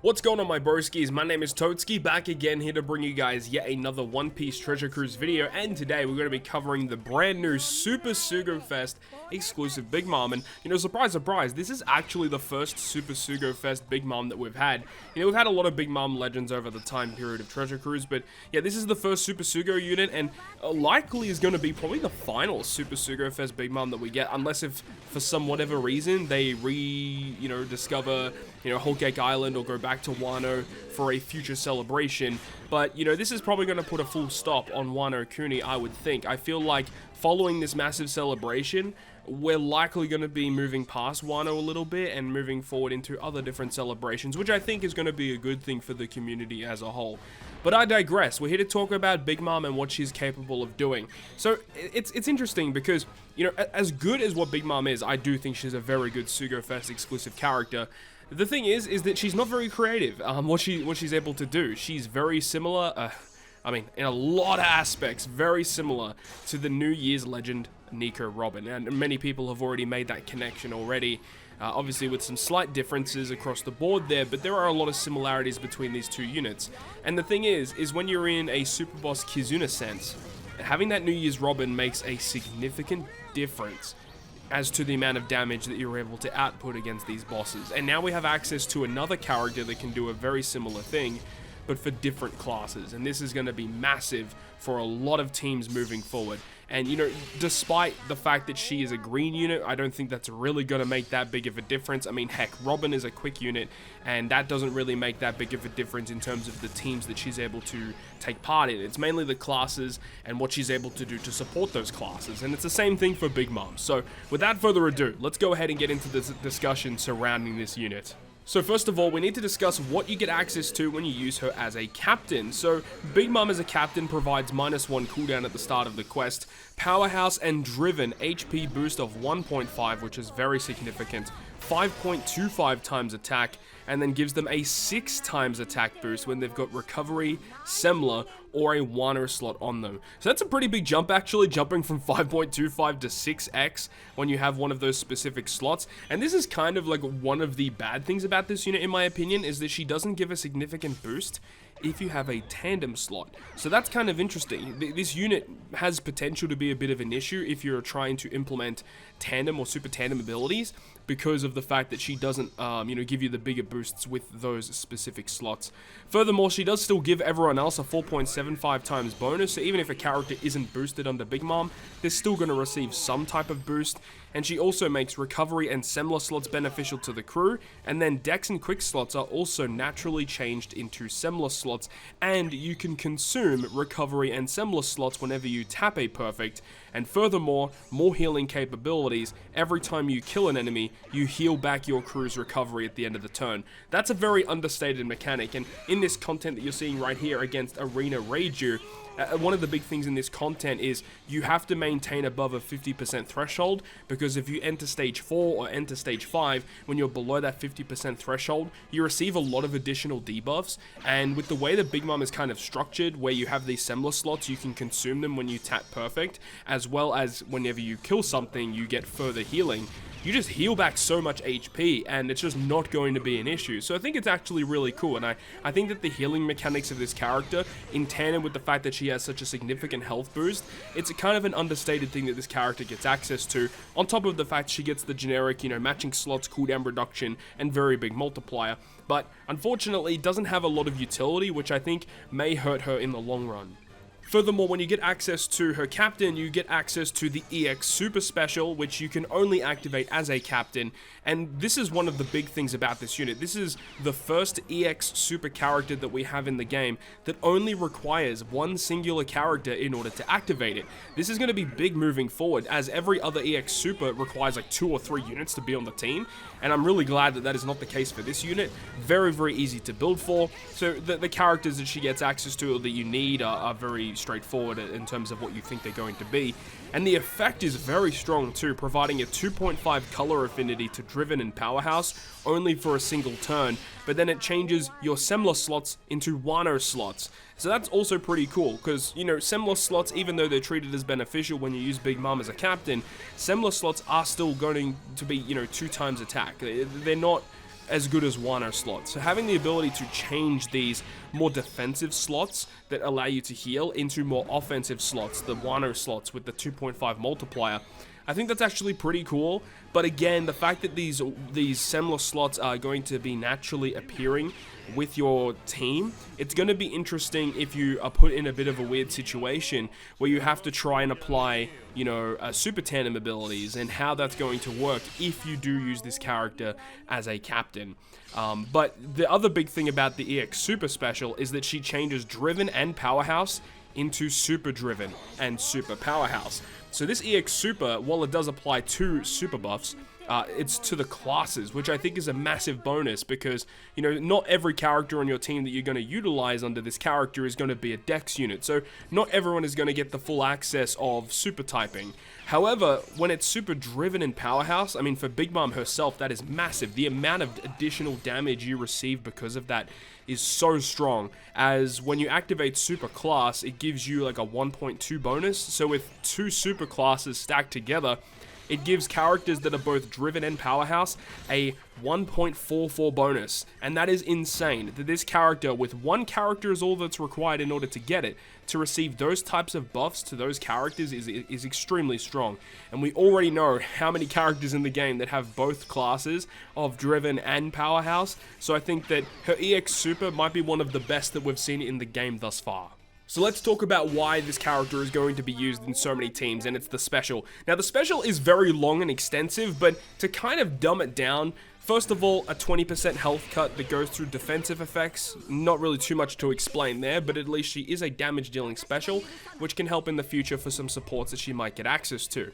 What's going on, my broskies? My name is Toadskii, back again here to bring you guys yet another One Piece Treasure Cruise video, and today we're going to be covering the brand new Super Sugo Fest exclusive Big Mom. And you know, surprise surprise, this is actually the first Super Sugo Fest Big Mom that we've had. You know, we've had a lot of Big Mom legends over the time period of Treasure Cruise, but yeah, this is the first Super Sugo unit, and likely is going to be probably the final Super Sugo Fest Big Mom that we get, unless if for some whatever reason they discover, you know, Whole Cake Island or go back to Wano for a future celebration. But you know, this is probably going to put a full stop on Wano Kuni, I would think. I feel like following this massive celebration, we're likely going to be moving past Wano a little bit and moving forward into other different celebrations, which I think is going to be a good thing for the community as a whole. But I digress. We're here to talk about Big Mom and what she's capable of doing. So it's interesting because, you know, as good as what Big Mom is, I do think she's a very good Sugo Fest exclusive character. The thing is that she's not very creative. What she's able to do, she's very similar. I mean, in a lot of aspects, very similar to the New Year's legend Nico Robin, and many people have already made that connection already. Obviously with some slight differences across the board there, but there are a lot of similarities between these two units. And the thing is when you're in a Super Boss Kizuna sense, having that New Year's Robin makes a significant difference as to the amount of damage that you're able to output against these bosses. And now we have access to another character that can do a very similar thing, but for different classes, and this is going to be massive for a lot of teams moving forward. And you know, despite the fact that she is a green unit, I don't think that's really going to make that big of a difference. I mean, heck, Robin is a quick unit, and that doesn't really make that big of a difference in terms of the teams that she's able to take part in. It's mainly the classes and what she's able to do to support those classes, and it's the same thing for Big Mom. So without further ado, let's go ahead and get into this discussion surrounding this unit. So first of all, we need to discuss what you get access to when you use her as a captain. So Big Mom as a captain provides -1 cooldown at the start of the quest, powerhouse and driven HP boost of 1.5, which is very significant, 5.25 times attack, and then gives them a 6 times attack boost when they've got recovery, Semla, or a Wano slot on them. So that's a pretty big jump, actually, jumping from 5.25 to 6x when you have one of those specific slots. And this is kind of like one of the bad things about this unit, in my opinion, is that she doesn't give a significant boost if you have a tandem slot. So that's kind of interesting. This unit has potential to be a bit of an issue if you're trying to implement tandem or super tandem abilities, because of the fact that she doesn't, give you the bigger boosts with those specific slots. Furthermore, she does still give everyone else a 4.75 times bonus, so even if a character isn't boosted under Big Mom, they're still going to receive some type of boost. And she also makes recovery and Semla slots beneficial to the crew, and then Dex and Quick slots are also naturally changed into Semla slots, and you can consume recovery and Semla slots whenever you tap a perfect. And furthermore, more healing capabilities. Every time you kill an enemy, you heal back your crew's recovery at the end of the turn. That's a very understated mechanic, and in this content that you're seeing right here against Arena Reiju, one of the big things in this content is you have to maintain above a 50% threshold, because if you enter stage 4 or enter stage 5, when you're below that 50% threshold, you receive a lot of additional debuffs. And with the way that Big Mom is kind of structured, where you have these Semla slots, you can consume them when you tap perfect, as well as whenever you kill something, you get further healing. You just heal back so much HP, and it's just not going to be an issue. So I think it's actually really cool, and I think that the healing mechanics of this character, in tandem with the fact that she has such a significant health boost, it's a kind of an understated thing that this character gets access to, on top of the fact she gets the generic, you know, matching slots, cooldown reduction, and very big multiplier. But unfortunately, doesn't have a lot of utility, which I think may hurt her in the long run. Furthermore, when you get access to her captain, you get access to the EX Super Special, which you can only activate as a captain. And this is one of the big things about this unit. This is the first EX Super character that we have in the game that only requires one singular character in order to activate it. This is going to be big moving forward, as every other EX Super requires like 2 or 3 units to be on the team. And I'm really glad that that is not the case for this unit. Very, very easy to build for. So the characters that she gets access to or that you need are very straightforward in terms of what you think they're going to be. And the effect is very strong too, providing a 2.5 color affinity to Driven and Powerhouse only for a single turn, but then it changes your Semler slots into Wano slots. So that's also pretty cool, because, you know, Semler slots, even though they're treated as beneficial when you use Big Mom as a captain, Semler slots are still going to be, you know, 2 times attack. They're not as good as Wano slots. So having the ability to change these more defensive slots that allow you to heal into more offensive slots, the Wano slots with the 2.5 multiplier, I think that's actually pretty cool. But again, the fact that these Semler slots are going to be naturally appearing with your team, it's going to be interesting if you are put in a bit of a weird situation where you have to try and apply, you know, super tandem abilities, and how that's going to work if you do use this character as a captain. But the other big thing about the EX Super Special is that she changes Driven and Powerhouse into Super Driven and Super Powerhouse. So this EX Super, while it does apply 2 super buffs, it's to the classes, which I think is a massive bonus because, you know, not every character on your team that you're going to utilize under this character is going to be a Dex unit. So not everyone is going to get the full access of super typing. However, when it's Super Driven in Powerhouse, I mean, for Big Mom herself, that is massive. The amount of additional damage you receive because of that is so strong, as when you activate Super Class, it gives you like a 1.2 bonus. So with 2 super classes stacked together, it gives characters that are both Driven and Powerhouse a 1.44 bonus, and that is insane. That this character, with 1 character is all that's required in order to get it, to receive those types of buffs to those characters is extremely strong. And we already know how many characters in the game that have both classes of Driven and Powerhouse, so I think that her EX Super might be one of the best that we've seen in the game thus far. So let's talk about why this character is going to be used in so many teams, and it's the special. Now, the special is very long and extensive, but to kind of dumb it down, first of all, a 20% health cut that goes through defensive effects. Not really too much to explain there, but at least she is a damage dealing special, which can help in the future for some supports that she might get access to.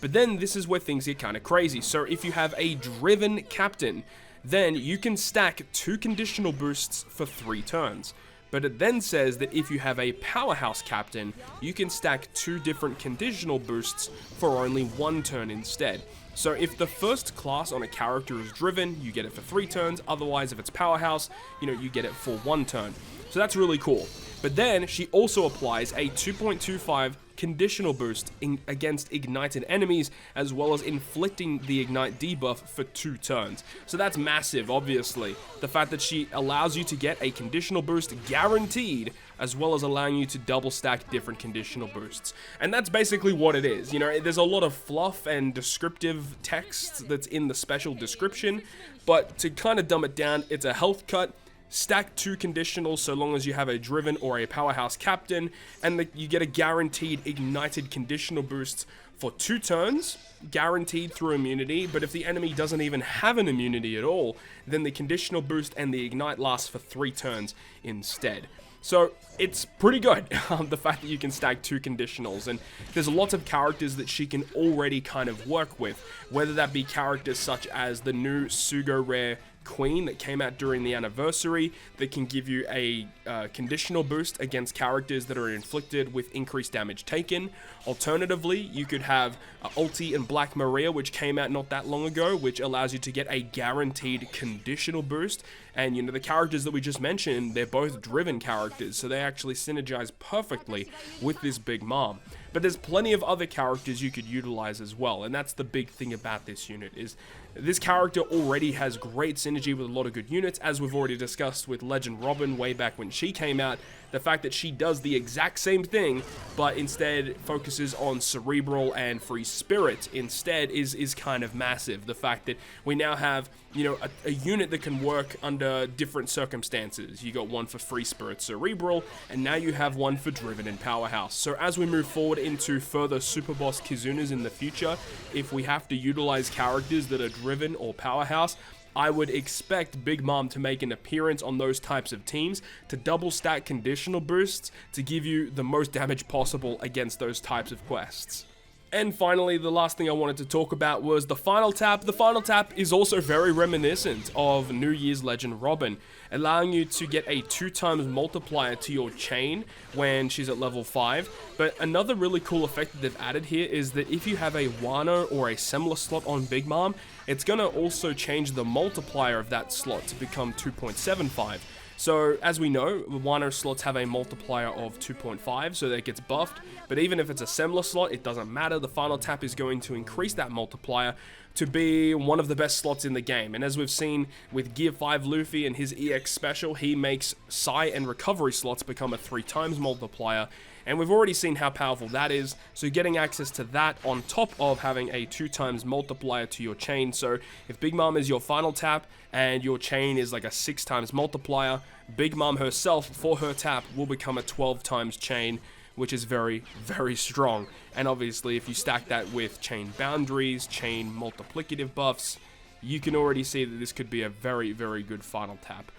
But then this is where things get kind of crazy. So if you have a Driven captain, then you can stack 2 conditional boosts for 3 turns. But it then says that if you have a Powerhouse captain, you can stack 2 different conditional boosts for only 1 turn instead. So if the first class on a character is Driven, you get it for 3 turns. Otherwise, if it's Powerhouse, you know, you get it for 1 turn. So that's really cool. But then she also applies a 2.25 conditional boost against ignited enemies, as well as inflicting the ignite debuff for 2 turns. So that's massive, obviously. The fact that she allows you to get a conditional boost guaranteed, as well as allowing you to double stack different conditional boosts. And that's basically what it is. You know, there's a lot of fluff and descriptive text that's in the special description, but to kind of dumb it down, it's a health cut. Stack 2 conditionals so long as you have a Driven or a Powerhouse captain, and you get a guaranteed ignited conditional boost for 2 turns, guaranteed through immunity. But if the enemy doesn't even have an immunity at all, then the conditional boost and the ignite lasts for 3 turns instead. So it's pretty good, the fact that you can stack 2 conditionals, and there's lots of characters that she can already kind of work with, whether that be characters such as the new Sugo rare Queen that came out during the anniversary that can give you a conditional boost against characters that are inflicted with increased damage taken. Alternatively, you could have Ulti and Black Maria, which came out not that long ago, which allows you to get a guaranteed conditional boost. And, you know, the characters that we just mentioned, they're both Driven characters, so they actually synergize perfectly with this Big Mom. But there's plenty of other characters you could utilize as well, and that's the big thing about this unit, is this character already has great synergy with a lot of good units, as we've already discussed with Legend Robin way back when she came out. the fact that she does the exact same thing, but instead focuses on cerebral and free spirit instead is kind of massive. The fact that we now have, you know, a unit that can work under different circumstances. You got one for free spirit cerebral, and now you have one for driven and powerhouse. So as we move forward into further super boss Kizunas in the future, if we have to utilize characters that are driven or powerhouse, I would expect Big Mom to make an appearance on those types of teams to double stack conditional boosts to give you the most damage possible against those types of quests. And finally, the last thing I wanted to talk about was the final tap. The final tap is also very reminiscent of New Year's Legend Robin, allowing you to get a 2x multiplier to your chain when she's at level 5. But another really cool effect that they've added here is that if you have a Wano or a similar slot on Big Mom, it's going to also change the multiplier of that slot to become 2.75. So, as we know, Wano slots have a multiplier of 2.5, so that gets buffed, but even if it's a similar slot, it doesn't matter. The final tap is going to increase that multiplier to be one of the best slots in the game. And as we've seen with Gear 5 Luffy and his EX special, he makes Psi and recovery slots become a 3x multiplier, and we've already seen how powerful that is, so getting access to that on top of having a 2x multiplier to your chain. So if Big Mom is your final tap and your chain is like a 6x multiplier, Big Mom herself for her tap will become a 12x chain, which is very, very strong. And obviously if you stack that with chain boundaries, chain multiplicative buffs, you can already see that this could be a very, very good final tap.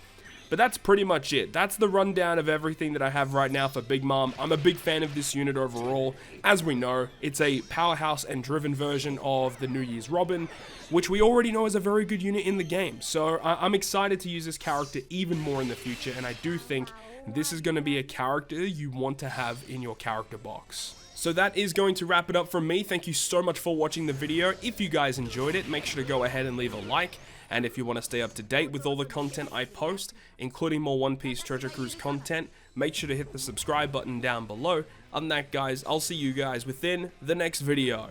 But that's pretty much it. That's the rundown of everything that I have right now for Big Mom. I'm a big fan of this unit overall. As we know, it's a powerhouse and driven version of the New Year's Robin, which we already know is a very good unit in the game. So I'm excited to use this character even more in the future, and I do think this is going to be a character you want to have in your character box. So that is going to wrap it up from me. Thank you so much for watching the video. If you guys enjoyed it, make sure to go ahead and leave a like. And if you want to stay up to date with all the content I post, including more One Piece Treasure Cruise content, make sure to hit the subscribe button down below. Other than that, guys, I'll see you guys within the next video.